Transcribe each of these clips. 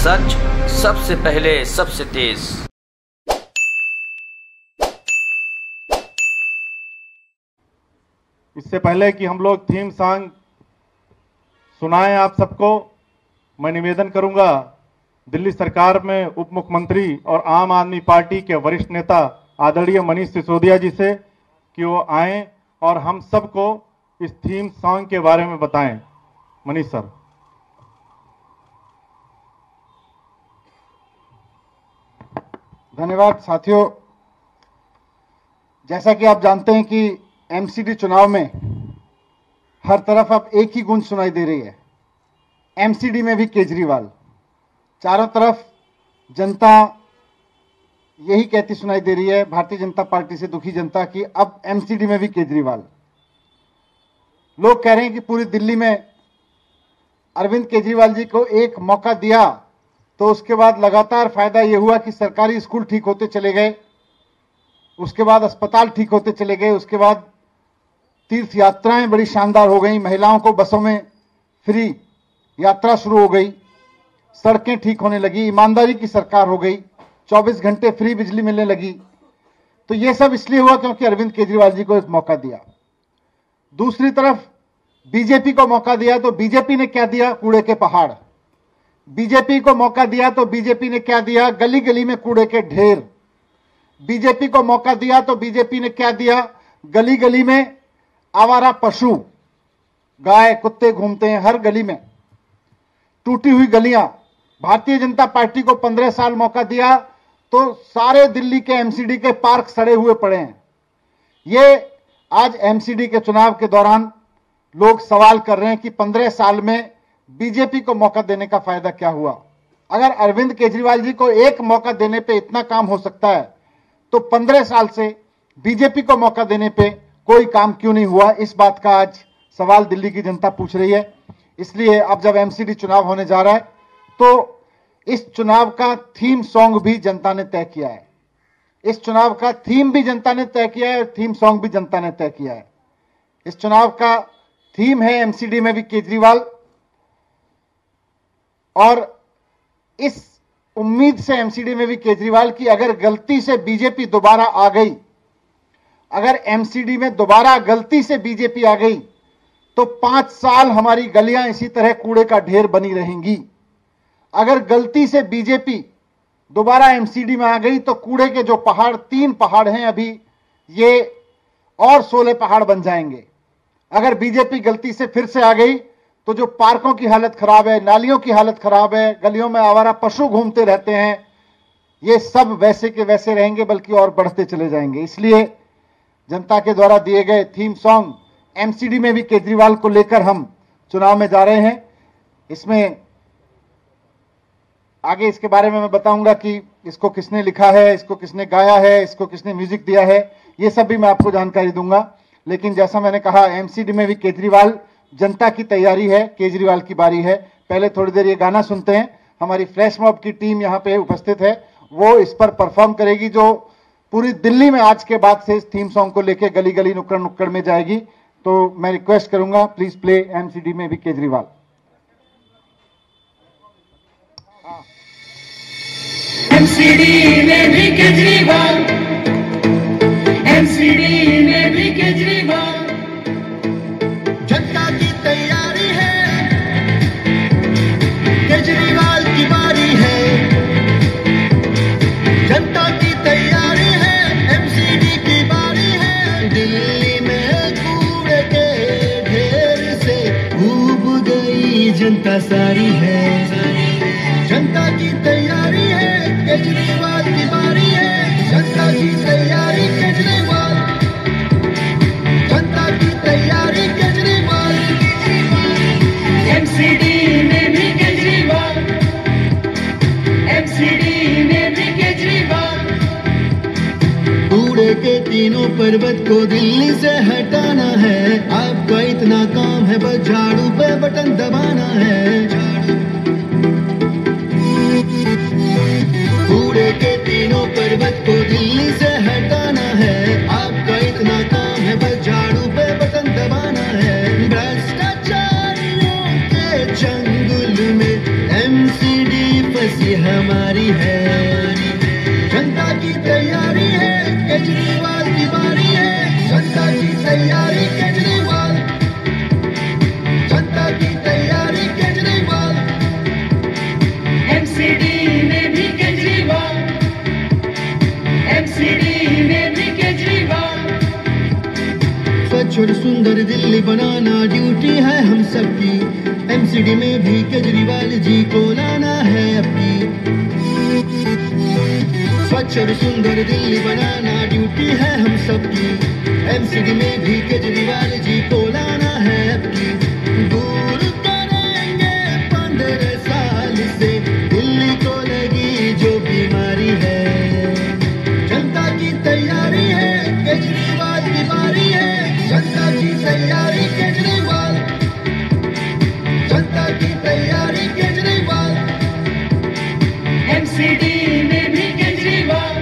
सच सबसे पहले सबसे तेज। इससे पहले कि हम लोग थीम सॉन्ग सुनाएं आप सबको, मैं निवेदन करूंगा दिल्ली सरकार में उप मुख्यमंत्री और आम आदमी पार्टी के वरिष्ठ नेता आदरणीय मनीष सिसोदिया जी से कि वो आएं और हम सबको इस थीम सॉन्ग के बारे में बताएं। मनीष सर। धन्यवाद साथियों। जैसा कि आप जानते हैं कि एमसीडी चुनाव में हर तरफ अब एक ही गूंज सुनाई दे रही है, एमसीडी में भी केजरीवाल। चारों तरफ जनता यही कहती सुनाई दे रही है, भारतीय जनता पार्टी से दुखी जनता, की अब एमसीडी में भी केजरीवाल। लोग कह रहे हैं कि पूरी दिल्ली में अरविंद केजरीवाल जी को एक मौका दिया तो उसके बाद लगातार फायदा यह हुआ कि सरकारी स्कूल ठीक होते चले गए, उसके बाद अस्पताल ठीक होते चले गए, उसके बाद तीर्थ यात्राएं बड़ी शानदार हो गई, महिलाओं को बसों में फ्री यात्रा शुरू हो गई, सड़कें ठीक होने लगी, ईमानदारी की सरकार हो गई, 24 घंटे फ्री बिजली मिलने लगी। तो यह सब इसलिए हुआ क्योंकि अरविंद केजरीवाल जी को एक मौका दिया। दूसरी तरफ बीजेपी को मौका दिया तो बीजेपी ने क्या दिया? कूड़े के पहाड़। बीजेपी को मौका दिया तो बीजेपी ने क्या दिया? गली गली में कूड़े के ढेर। बीजेपी को मौका दिया तो बीजेपी ने क्या दिया? गली गली में आवारा पशु, गाय कुत्ते घूमते हैं हर गली में, टूटी हुई गलियां। भारतीय जनता पार्टी को 15 साल मौका दिया तो सारे दिल्ली के एमसीडी के पार्क सड़े हुए पड़े हैं। ये आज एमसीडी के चुनाव के दौरान लोग सवाल कर रहे हैं कि 15 साल में बीजेपी को मौका देने का फायदा क्या हुआ? अगर अरविंद केजरीवाल जी को एक मौका देने पे इतना काम हो सकता है तो 15 साल से बीजेपी को मौका देने पे कोई काम क्यों नहीं हुआ? इस बात का आज सवाल दिल्ली की जनता पूछ रही है। इसलिए अब जब एमसीडी चुनाव होने जा रहा है तो इस चुनाव का थीम सॉन्ग भी जनता ने तय किया है। इस चुनाव का थीम भी जनता ने तय किया है और थीम सॉन्ग भी जनता ने तय किया है। इस चुनाव का थीम है एमसीडी में भी केजरीवाल, और इस उम्मीद से एमसीडी में भी केजरीवाल की अगर गलती से बीजेपी दोबारा आ गई, अगर एमसीडी में दोबारा गलती से बीजेपी आ गई तो 5 साल हमारी गलियां इसी तरह कूड़े का ढेर बनी रहेंगी। अगर गलती से बीजेपी दोबारा एमसीडी में आ गई तो कूड़े के जो पहाड़ 3 पहाड़ हैं अभी, ये और 16 पहाड़ बन जाएंगे। अगर बीजेपी गलती से फिर से आ गई तो जो पार्कों की हालत खराब है, नालियों की हालत खराब है, गलियों में आवारा पशु घूमते रहते हैं, ये सब वैसे के वैसे रहेंगे बल्कि और बढ़ते चले जाएंगे। इसलिए जनता के द्वारा दिए गए थीम सॉन्ग एमसीडी में भी केजरीवाल को लेकर हम चुनाव में जा रहे हैं। इसमें आगे इसके बारे में मैं बताऊंगा कि इसको किसने लिखा है, इसको किसने गाया है, इसको किसने म्यूजिक दिया है, ये सब भी मैं आपको जानकारी दूंगा। लेकिन जैसा मैंने कहा, एमसीडी में भी केजरीवाल, जनता की तैयारी है, केजरीवाल की बारी है। पहले थोड़ी देर ये गाना सुनते हैं। हमारी फ्लैश मॉब की टीम यहाँ पे उपस्थित है, वो इस पर परफॉर्म करेगी, जो पूरी दिल्ली में आज के बाद से इस थीम सॉन्ग को लेके गली गली नुक्कड़ नुक्कड़ में जाएगी। तो मैं रिक्वेस्ट करूंगा, प्लीज प्ले एमसीडी में भी केजरीवाल। एमसीडी में भी केजरीवाल, एमसीडी में भी केजरीवाल। जनता की तैयारी है, केजरीवाल की बारी है। जनता की तैयारी है, एमसीडी की बारी है। दिल्ली में कूड़े के ढेर से डूब गई जनता सारी है। जनता की तैयारी है, केजरीवाल की बारी है। जनता की तैयारी केजरीवाल, जनता की तैयारी केजरीवाल। एमसीडी में भी केजरीवाल, एमसीडी में भी केजरीवाल। कूड़े के तीनों पर्वत को दिल्ली से हटाना है। आपका इतना काम है, बस झाड़ू पे बटन दबाना है। कूड़े के तीनों पर्वत को दिल्ली से हटाना है। आपका इतना काम है, बस झाड़ू पे बटन दबाना है। भ्रष्टाचारियों के चंगुल में एमसीडी फंसी फंसी हमारी है। जनता की तैयारी है, केजरीवाल की बारी है। जनता की तैयारी केजरीवाल, जनता की तैयारी केजरीवाल। एमसीडी में भी केजरीवाल, एमसीडी में भी केजरीवाल। स्वच्छ और सुंदर दिल्ली बनाना ड्यूटी है हम सबकी। एमसीडी में भी केजरीवाल जी को लाना है अपनी। स्वच्छ और सुंदर दिल्ली बनाना ड्यूटी है हम सबकी। एमसीडी में भी केजरीवाल जी को लाना है अपनी। दूर करेंगे 15 साल से दिल्ली को लगी जो बीमारी है। जनता की तैयारी है, केजरीवाल की बारी है। जनता की तैयारी केजरीवाल, जनता की तैयारी केजरीवाल। एमसीडी में भी केजरीवाल,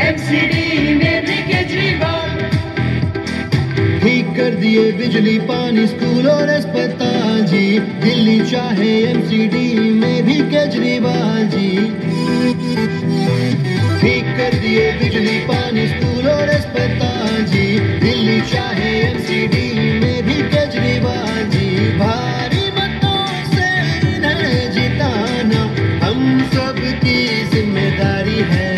एमसीडी में भी केजरीवाल। ठीक कर दिए बिजली पानी स्कूल और अस्पताल जी। दिल्ली चाहे एमसीडी में भी केजरीवाल जी। ठीक कर दिए बिजली पानी स्कूल और अस्पताल जी। दिल्ली चाहे एमसीडी में भी केजरीवाल जी। भारी मतों से इन्हें जिताना हम सब की जिम्मेदारी है।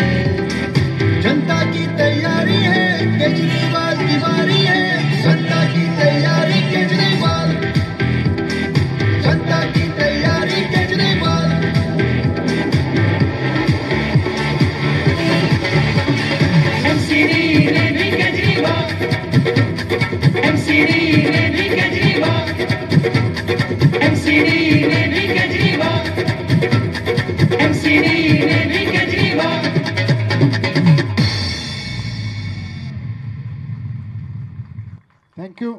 जनता की तैयारी है, केजरीवाल की बारी है। जनता की तैयारी केजरीवाल, जनता की तैयारी केजरीवाल। एमसीडी में भी केजरीवाल, एमसीडी में भी केजरीवाल, एमसीडी में भी केजरीवाल, एमसीडी में भी केजरीवाल। Thank you.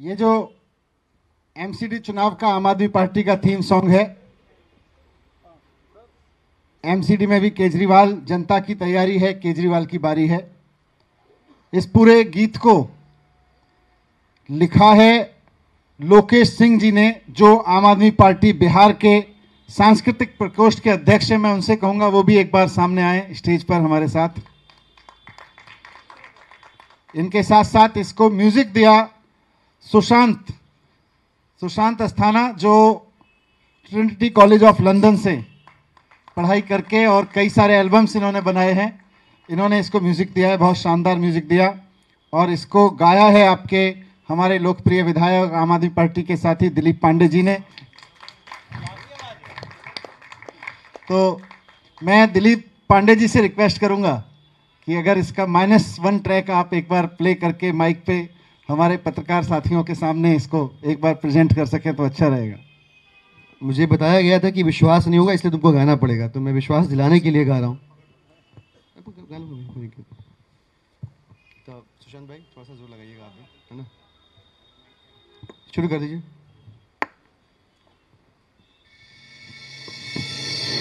ये जो एमसीडी चुनाव का आम आदमी पार्टी का थीम सॉन्ग है, एमसीडी में भी केजरीवाल, जनता की तैयारी है, केजरीवाल की बारी है। इस पूरे गीत को लिखा है लोकेश सिंह जी ने, जो आम आदमी पार्टी बिहार के सांस्कृतिक प्रकोष्ठ के अध्यक्ष हैं। मैं उनसे कहूंगा वो भी एक बार सामने आए स्टेज पर हमारे साथ। इनके साथ साथ इसको म्यूजिक दिया सुशांत अस्थाना, जो ट्रिनिटी कॉलेज ऑफ लंदन से पढ़ाई करके और कई सारे एल्बम्स इन्होंने बनाए हैं। इन्होंने इसको म्यूजिक दिया है, बहुत शानदार म्यूजिक दिया। और इसको गाया है आपके हमारे लोकप्रिय विधायक आम आदमी पार्टी के साथी दिलीप पांडे जी ने। तो मैं दिलीप पांडे जी से रिक्वेस्ट करूंगा कि अगर इसका -1 ट्रैक आप एक बार प्ले करके माइक पे हमारे पत्रकार साथियों के सामने इसको एक बार प्रेजेंट कर सके तो अच्छा रहेगा। मुझे बताया गया था कि विश्वास नहीं होगा, इसलिए तुमको गाना पड़ेगा, तो मैं विश्वास दिलाने के लिए गा रहा हूँ। तो सुशांत भाई थोड़ा सा जोर लगाइएगा आप, है ना? शुरू कर दीजिए।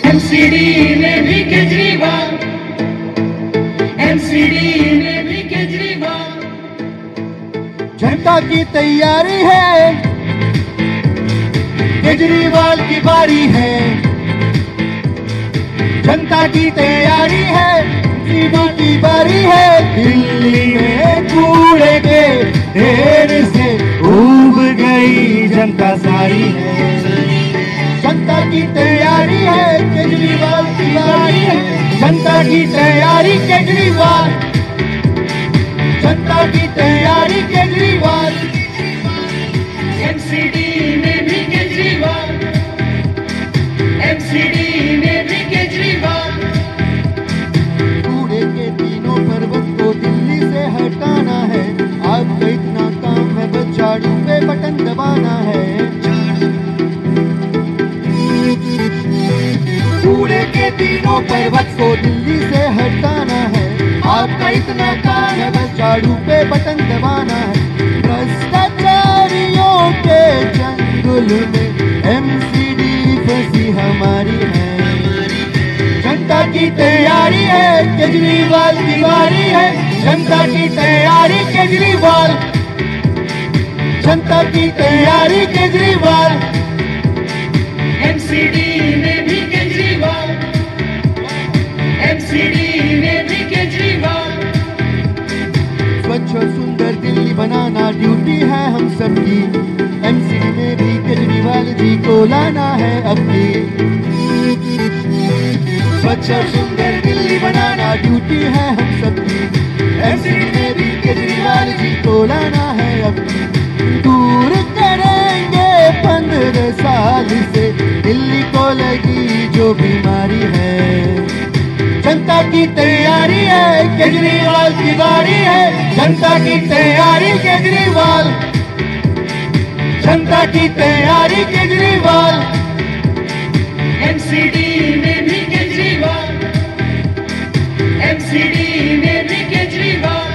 एमसीडी में भी केजरीवाल, एमसीडी में भी केजरीवाल। जनता की तैयारी है, केजरीवाल की बारी है। जनता की तैयारी है, केजरीवाल की बारी है। दिल्ली में कूड़े के ढेर से उब गई जनता सारी है। जनता की तैयारी है, केजरीवाल की बारी है। जनता की तैयारी केजरीवाल, जनता की तैयारी केजरीवाल। एमसीडी में भी केजरीवाल, एमसीडी में भी केजरीवाल। कूड़े के तीनों पर्वत को दिल्ली से हटाना है। आपका इतना काम है, बस झाड़ू पे बटन दबाना है। कूड़े के तीनों पर्वत को दिल्ली से हटाना है। आपका इतना काम है, बस झाड़ू पे बटन दबाना है। भ्रष्टाचारियों के चंगुल में एमसीडी फंसी हमारी है। जनता की तैयारी है, केजरीवाल की बारी है। जनता की तैयारी केजरीवाल, जनता की तैयारी केजरीवाल। एमसीडी सबकी। एमसीडी में भी केजरीवाल जी को लाना है अब की। स्वच्छ और सुंदर दिल्ली बनाना ड्यूटी है हम सबकी। एमसीडी में भी केजरीवाल जी को लाना है अब की। दूर करेंगे 15 साल से दिल्ली को लगी जो बीमारी है। जनता की तैयारी है, केजरीवाल की बारी है। जनता की तैयारी केजरीवाल, जनता की तैयारी केजरीवाल। एमसीडी में भी केजरीवाल, एमसीडी में भी केजरीवाल।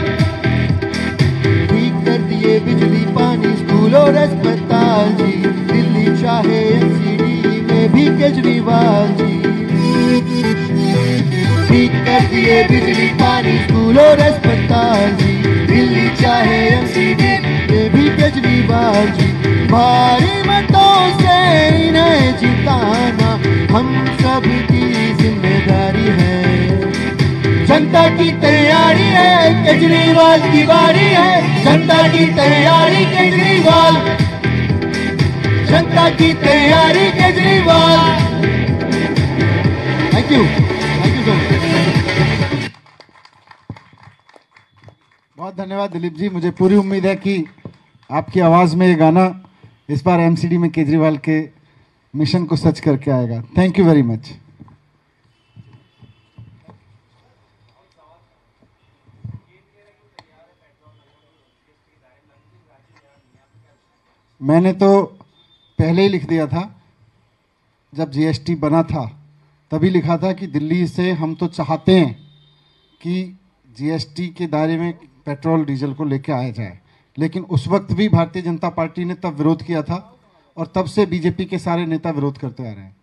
ठीक कर दिए बिजली पानी स्कूल और अस्पताल जी। दिल्ली चाहे एमसीडी में भी केजरीवाल जी। ठीक कर दिए बिजली पानी स्कूल और अस्पताल जी। दिल्ली चाहे एमसीडी में भी केजरीवाल जी। भारी मतों से इन्हें जिताना हम सब की जिम्मेदारी है। जनता की तैयारी है, केजरीवाल की बारी है। जनता की तैयारी केजरीवाल, जनता की तैयारी Kejriwal. Thank you so much. बहुत धन्यवाद दिलीप जी। मुझे पूरी उम्मीद है कि आपकी आवाज़ में ये गाना इस बार एमसीडी में केजरीवाल के मिशन को सच करके आएगा। Thank you very much. मैंने तो पहले ही लिख दिया था, जब जीएसटी बना था तभी लिखा था कि दिल्ली से हम तो चाहते हैं कि जीएसटी के दायरे में पेट्रोल डीजल को लेकर आया जाए। लेकिन उस वक्त भी भारतीय जनता पार्टी ने तब विरोध किया था और तब से बीजेपी के सारे नेता विरोध करते आ रहे हैं।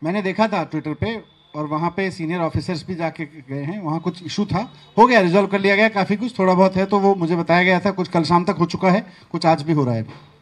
मैंने देखा था ट्विटर पे और वहाँ पे सीनियर ऑफिसर्स भी जाके गए हैं। वहाँ कुछ इशू था, हो गया, रिजॉल्व कर लिया गया। काफ़ी कुछ थोड़ा बहुत है तो वो मुझे बताया गया था। कुछ कल शाम तक हो चुका है, कुछ आज भी हो रहा है।